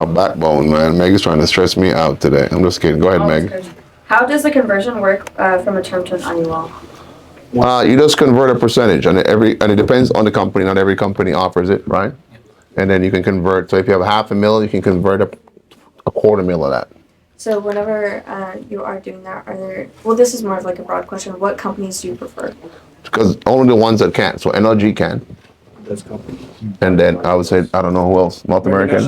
A backbone, man. Meg is trying to stress me out today. I'm just kidding. Go ahead, Meg. How does the conversion work from a term to an IUL? You just convert a percentage, and it depends on the company. Not every company offers it, right? And then you can convert. So if you have $500,000, you can convert a quarter mil of that. So whenever you are doing that, well, this is more of like a broad question. What companies do you prefer? Because only the ones that can. So NLG can. That's company. And then I would say, I don't know who else. North American.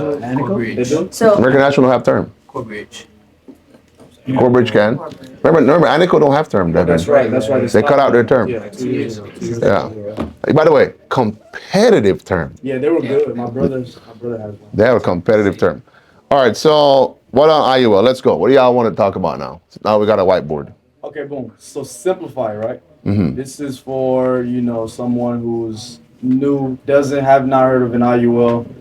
So American National don't have term. Corbridge. Corbridge can. Remember, Anico don't have term. That's right. They cut out their term. Yeah, 2 years. Yeah. By the way, competitive term. Yeah, they were good. My brother has one. They have a competitive term. All right, so what on IUL? Let's go. What do y'all want to talk about now? Now we got a whiteboard. Okay, boom. So simplify, right? Mm-hmm. This is for, someone who's new, not heard of an IUL,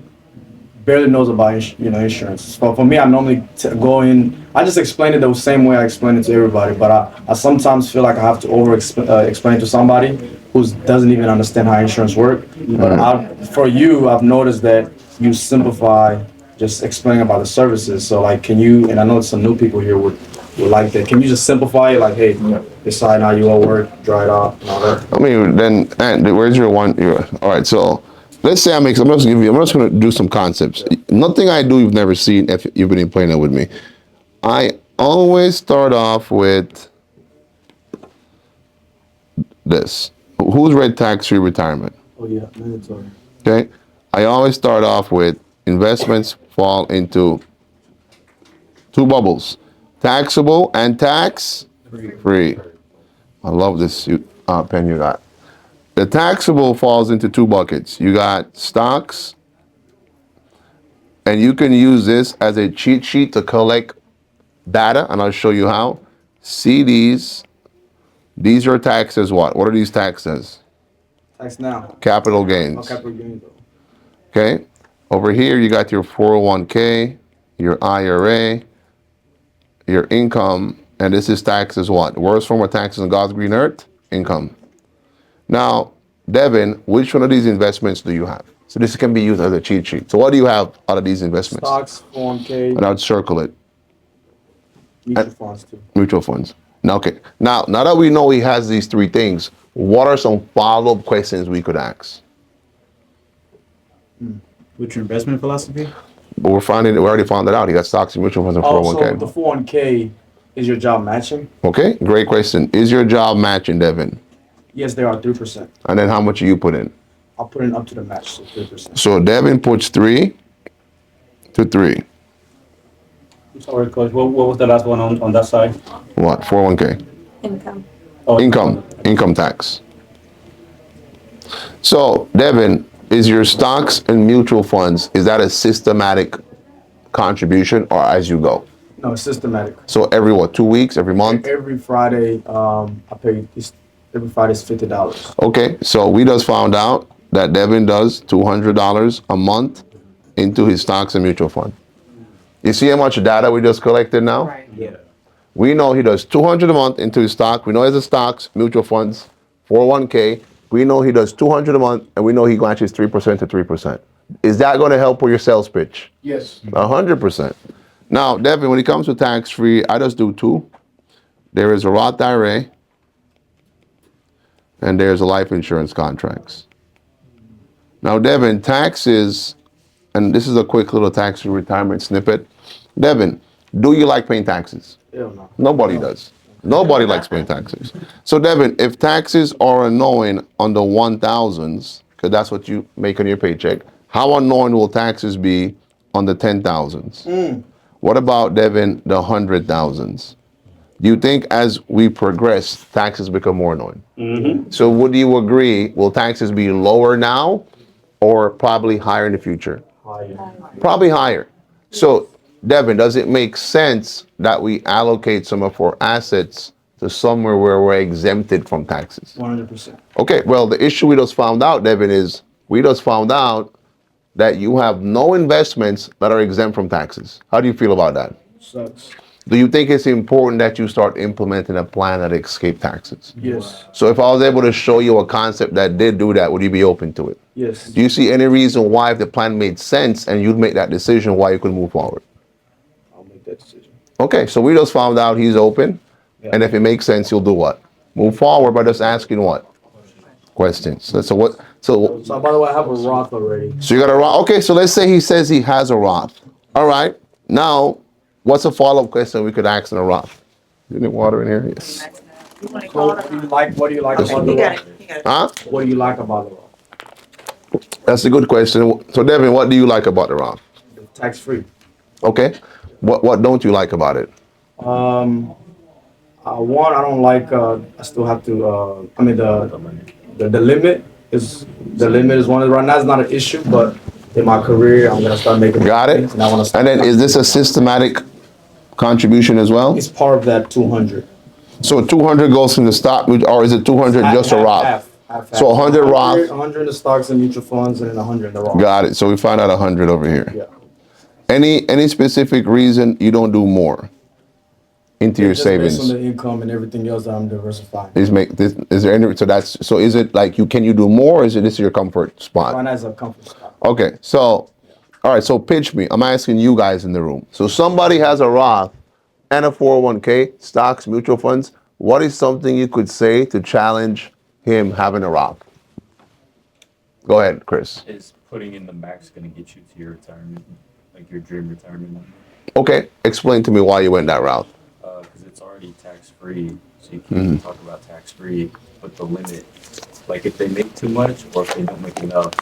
barely knows about insurance. So for me, I normally go in. I just explain it the same way I explain it to everybody, but I sometimes feel like I have to explain to somebody who doesn't even understand how insurance works. But for you, I've noticed that you simplify just explaining about the services. So like, can you? And I know some new people here would like that. Can you just simplify it? Like, hey, decide how you all work, dry it out, and all that. I mean, then where's your one? All right, so. Let's say I'm just going to do some concepts. Nothing I do you've never seen if you've been playing it with me. I always start off with this. Who's read tax-free retirement? Oh yeah, mandatory. Okay. I always start off with investments fall into two bubbles. Taxable and tax-free. I love this pen you got. The taxable falls into two buckets. You got stocks, and you can use this as a cheat sheet to collect data, and I'll show you how. CDs, these are taxed as what? What are these taxed as? Tax now. Capital gains. Oh, capital gains. Okay. Over here, you got your 401k, your IRA, your income, and this is taxed as what? Worst form of taxes on God's green earth? Income. Now, Devin, which one of these investments do you have? So this can be used as a cheat sheet. So what do you have out of these investments? Stocks, 401k. And I would circle it. Mutual funds too. Mutual funds. Now, okay. Now that we know he has these three things, what are some follow-up questions we could ask? What's your investment philosophy? But we already found that out. He got stocks and mutual funds and 401k. So the 401k, is your job matching? Okay, great question. Is your job matching, Devin? Yes, they are 3%. And then how much do you put in? I'll put in up to the match, so 3%. So Devin puts 3 to 3. I'm sorry, Coach. What was the last one on that side? What? 401k. income. Oh, Income tax. So Devin, is your stocks and mutual funds, is that a systematic contribution or as you go? No, it's systematic. So every 2 weeks, every month? Every Friday, I pay. Every Friday is $50. Okay, so we just found out that Devin does $200 a month into his stocks and mutual fund. You see how much data we just collected now? Right. Yeah. We know he does $200 a month into his stock. We know he has stocks, mutual funds, 401k. We know he does $200 a month, and we know he matches 3% to 3%. Is that going to help with your sales pitch? Yes. 100%. Now, Devin, when it comes to tax-free, I just do two. There is a Roth IRA, and there's a life insurance contracts. Now, Devin, taxes, and this is a quick little tax retirement snippet. Devin, do you like paying taxes? Hell no. Nobody does. Nobody likes paying taxes. So, Devin, if taxes are annoying on the 1,000s, because that's what you make on your paycheck, how annoying will taxes be on the 10,000s? What about, Devin, the 100,000s? Do you think as we progress, taxes become more annoying? Mm-hmm. So would you agree, will taxes be lower now or probably higher in the future? Higher. Probably higher. So, Devin, does it make sense that we allocate some of our assets to somewhere where we're exempted from taxes? 100%. Okay, well, the issue we just found out, Devin, is we just found out that you have no investments that are exempt from taxes. How do you feel about that? Sucks. Do you think it's important that you start implementing a plan that escapes taxes? Yes. So if I was able to show you a concept that did do that, would you be open to it? Yes. Do you see any reason why if the plan made sense and you'd make that decision, why you could move forward? I'll make that decision. Okay, so we just found out he's open. Yeah. And if it makes sense, you'll do what? Move forward by just asking what? Questions. So what? So by the way, I have a Roth already. you got a Roth. Okay, so let's say he says he has a Roth. All right. Now, what's a follow-up question we could ask in a Roth? You need water in here? Yes. What do you like? What do you like about the Roth? Huh? What do you like about the Roth? That's a good question. So Devin, what do you like about the Roth? Tax free. Okay. What don't you like about it? One, I don't like. I still have to. I mean, the limit is one. Right now, it's not an issue, but in my career, I'm gonna start making. Got it. things, and I want to start. And then is this a systematic contribution as well? It's part of that 200. So 200 goes from the stock, or is it 200 just a Roth? Half. So 100 Roth. 100 in the stocks and mutual funds, and then 100 in the Roth. Got it. So we find out 100 over here. Yeah. Any specific reason you don't do more into your Just based on savings? the income and everything else that I'm diversifying. Is there any, so is it like can you do more, or is it this your comfort spot? Right now, it's a comfort spot. Okay, so all right, so pitch me. I'm asking you guys in the room. So somebody has a Roth and a 401k, stocks, mutual funds. What is something you could say to challenge him having a Roth? Go ahead, Chris. Is putting in the max going to get you to your retirement, like your dream retirement number? Okay, explain to me why you went that route. Because it's already tax free, so you can talk about tax free, but the limit, like if they make too much or if they don't make enough.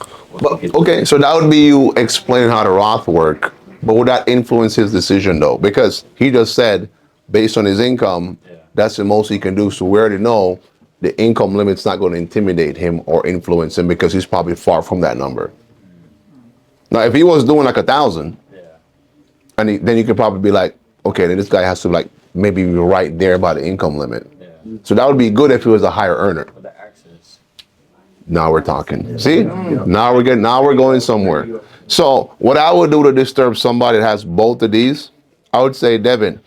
Okay, so that would be you explaining how the Roth work, but would that influence his decision though? Because he just said, based on his income, that's the most he can do. So we already know the income limit's not going to intimidate him or influence him because he's probably far from that number. Now, if he was doing like 1,000, and then you could probably be like, okay, then this guy has to like maybe be right there by the income limit. So that would be good if he was a higher earner. For the access. Now we're talking. See? Now we're going somewhere. So what I would do to disturb somebody that has both of these, I would say, Devin,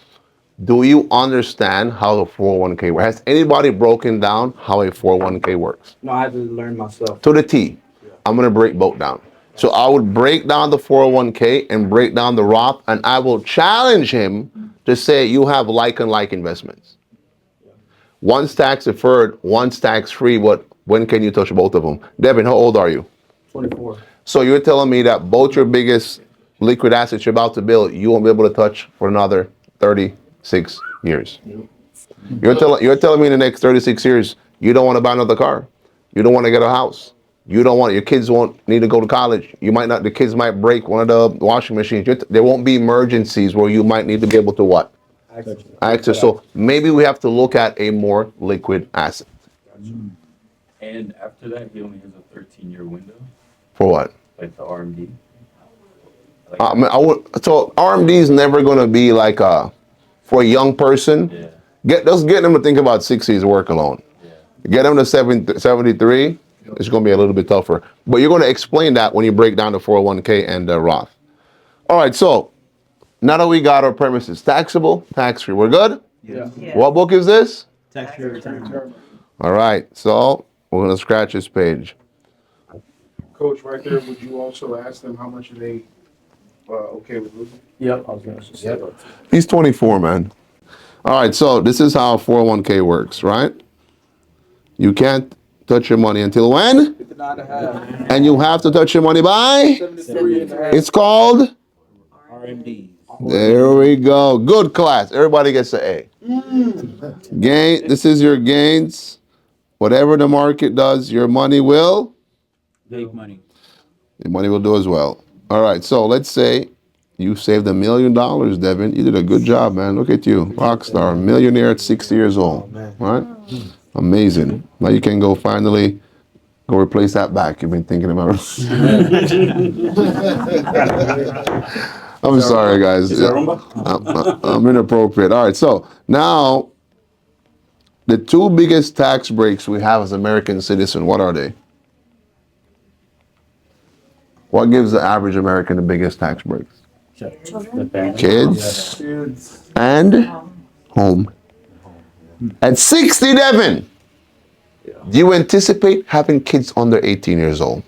do you understand how the 401k works? Has anybody broken down how a 401k works? No, I had to learn myself. To the T. I'm going to break both down. So I would break down the 401k and break down the Roth, and I will challenge him to say you have like and like investments. One's tax deferred, one's tax free. When can you touch both of them? Devin, how old are you? 24. So you're telling me that both your biggest liquid assets you're about to build, you won't be able to touch for another 36 years. You're telling me in the next 36 years you don't want to buy another car, you don't want to get a house, you don't want your kids won't need to go to college. You might not. The kids might break one of the washing machines. There won't be emergencies where you might need to be able to what? Access. So maybe we have to look at a more liquid asset. And after that, he only has a 13-year window, For what? like the RMD. I mean, so RMD is never going to be like for a young person. Get them to think about 6 years work alone. Get them to 73. It's going to be a little bit tougher. But you're going to explain that when you break down the 401k and the Roth. All right, so now that we got our premises taxable, tax-free, we're good? Yeah. What book is this? Tax-free retirement. All right, so we're going to scratch this page. Coach, right there, would you also ask them how much are they okay with losing? Yep, I was going to say that. He's 24, man. All right, so this is how 401k works, right? You can't touch your money until when? 59.5. And you have to touch your money by? 73.5. It's called? RMD. There we go. Good class. Everybody gets an A. Gain. This is your gains. Whatever the market does, your money will? Make money. Your money will do as well. All right, so let's say you saved $1 million, Devin. You did a good job, man. Look at you. Rock star. Millionaire at 60 years old. All right? Amazing. Now you can go finally go replace that back you've been thinking about. I'm sorry, guys. I'm inappropriate. All right, so now the two biggest tax breaks we have as American citizen, what are they? What gives the average American the biggest tax breaks? Kids and home. At 67, do you anticipate having kids under 18 years old?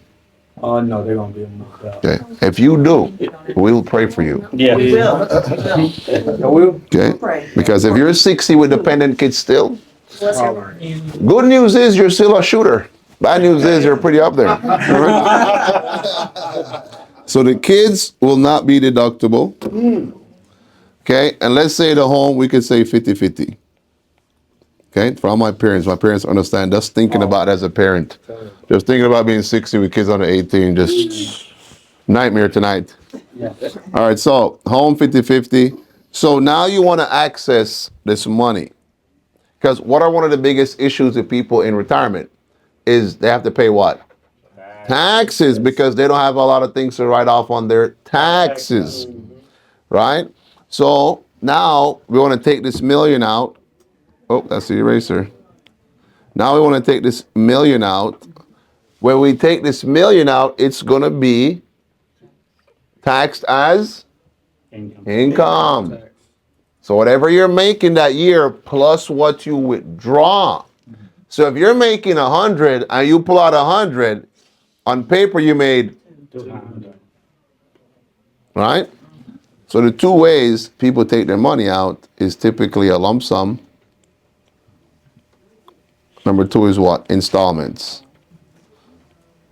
Oh no, they're gonna be moved out. Okay. If you do, we'll pray for you. Yeah. We will. I will. Okay. Pray. Because if you're 60 with dependent kids still, Bless your Problem. heart. good news is you're still a shooter. Bad news is you're pretty up there. So the kids will not be deductible. Okay, and let's say the home, we could say 50-50. Okay, for all my parents understand, just thinking about it as a parent. Just thinking about being 60 with kids under 18, just nightmare tonight. Yeah. All right, so home 50-50. So now you want to access this money. Because what are one of the biggest issues with people in retirement is they have to pay what? Taxes, because they don't have a lot of things to write off on their taxes, right? So now we want to take this million out. Oh, that's the eraser. Now we want to take this million out. When we take this million out, it's going to be taxed as income. So whatever you're making that year plus what you withdraw. So if you're making 100 and you pull out 100, on paper you made, right? So the two ways people take their money out is typically a lump sum. Number two is what? Installments.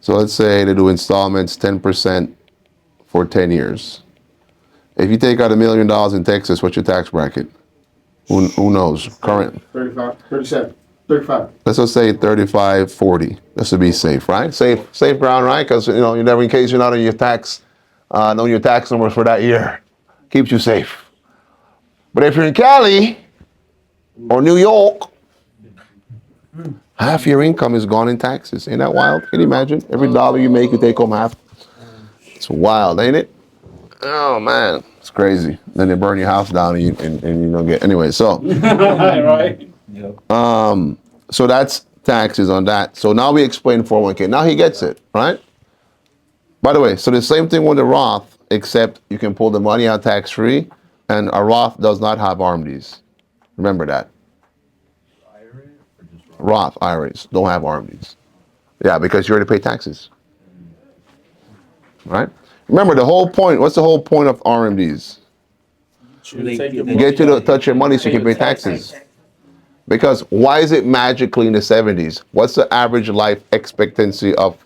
So let's say they do installments 10% for 10 years. If you take out $1 million in Texas, what's your tax bracket? Who knows? Current. 35, 37, 35. Let's just say 35, 40. This would be safe, right? Safe ground, right? Because you never, in case you're not on your tax, knowing your tax numbers for that year, keeps you safe. But if you're in Cali or New York, half your income is gone in taxes. Ain't that wild? Can you imagine? Every dollar you make, you take home half. It's wild, ain't it? Oh man, it's crazy. Then they burn your house down and you don't get anyway. So Right. so that's taxes on that. So now we explain 401k. Now he gets it, right? By the way, so the same thing with the Roth, except you can pull the money out tax free, and a Roth does not have RMDs. Remember that. Roth IRAs don't have RMDs. Yeah, because you already pay taxes. Right? Remember the whole point. What's the whole point of RMDs? Get you to touch your money so you can pay taxes. Because why is it magically in the 70s? What's the average life expectancy of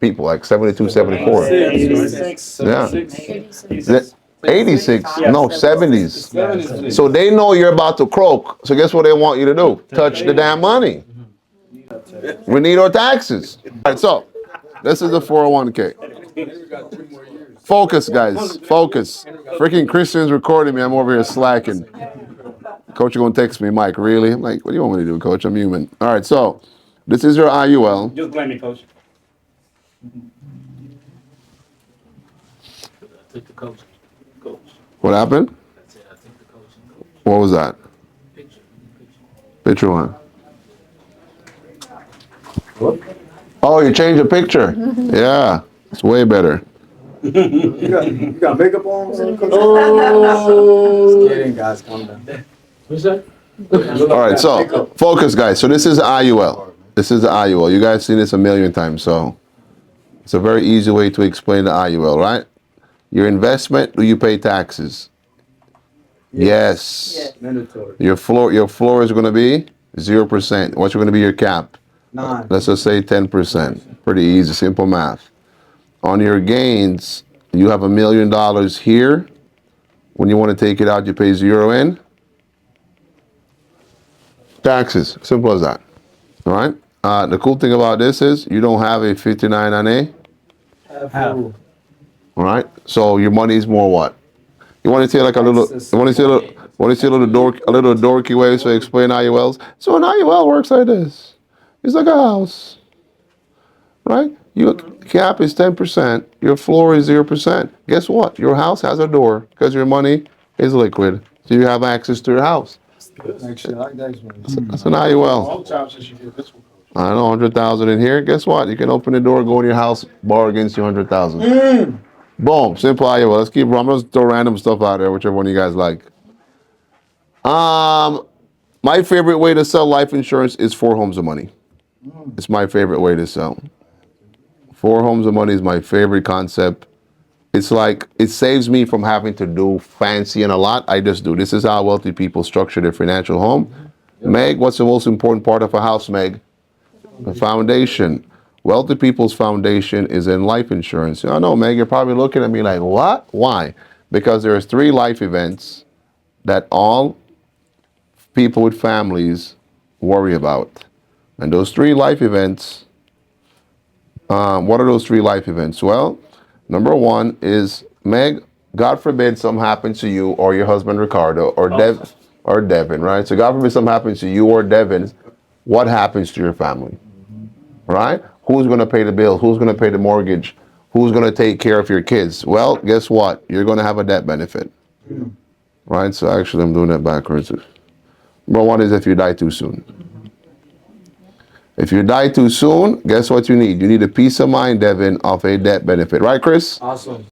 people? Like 72, 74? 86. Yeah. 86. 86? Yeah. No, 70s. So they know you're about to croak. So guess what they want you to do? Touch the damn money. We need our taxes. All right, so this is the 401k. Focus, guys. Focus. Freaking Christian's recording me. I'm over here slacking. Coach, you're going to text me, Mike, really? I'm like, what do you want me to do, Coach? I'm human. All right, so this is your IUL. Just blame me, coach. I took the coach. Coach. What happened? That's it. I took the coach and coach. What was that? Picture. Picture one. Oh, you changed the picture. Yeah, it's way better. You got makeup on? Oh. Just kidding, guys. Calm down. What's that? All right, so focus, guys. So this is the IUL. This is the IUL. You guys seen this a million times, so it's a very easy way to explain the IUL, right? Your investment, do you pay taxes? Yes. Mandatory. Your floor is going to be 0%. What's going to be your cap? 9. Let's just say 10%. Pretty easy, simple math. On your gains, you have $1 million here. When you want to take it out, you pay 0 in. Taxes, simple as that. All right. The cool thing about this is you don't have a 59 on A. Half. All right. So your money is more what? You want to see like a little? You want to see a little? Want to see a little dorky way to explain IULs? So an IUL works like this. It's like a house, right? Your cap is 10%. Your floor is 0%. Guess what? Your house has a door because your money is liquid, so you have access to your house. Actually, I like that one. That's an IUL. Long time since you did this one, Coach. I know, 100,000 in here. Guess what? You can open the door, go in your house, borrow against you 100,000. Boom, simple IUL. Let's keep. I'm gonna throw random stuff out there, whichever one you guys like. My favorite way to sell life insurance is 4 homes of money. It's my favorite way to sell. 4 homes of money is my favorite concept. It's like, it saves me from having to do fancy and a lot. I just do. This is how wealthy people structure their financial home. Meg, what's the most important part of a house, Meg? The foundation. Wealthy people's foundation is in life insurance. I know, Meg, you're probably looking at me like, what? Why? Because there's 3 life events that all people with families worry about. And those 3 life events, what are those 3 life events? Well, number 1 is, Meg, God forbid something happens to you or your husband Ricardo or Devin, right? So God forbid something happens to you or Devin, what happens to your family, right? Who's going to pay the bills? Who's going to pay the mortgage? Who's going to take care of your kids? Well, guess what? You're going to have a debt benefit, right? So actually, I'm doing that backwards. Number 1 is if you die too soon. If you die too soon, guess what you need? You need a peace of mind, Devin, of a debt benefit. Right, Chris? Awesome.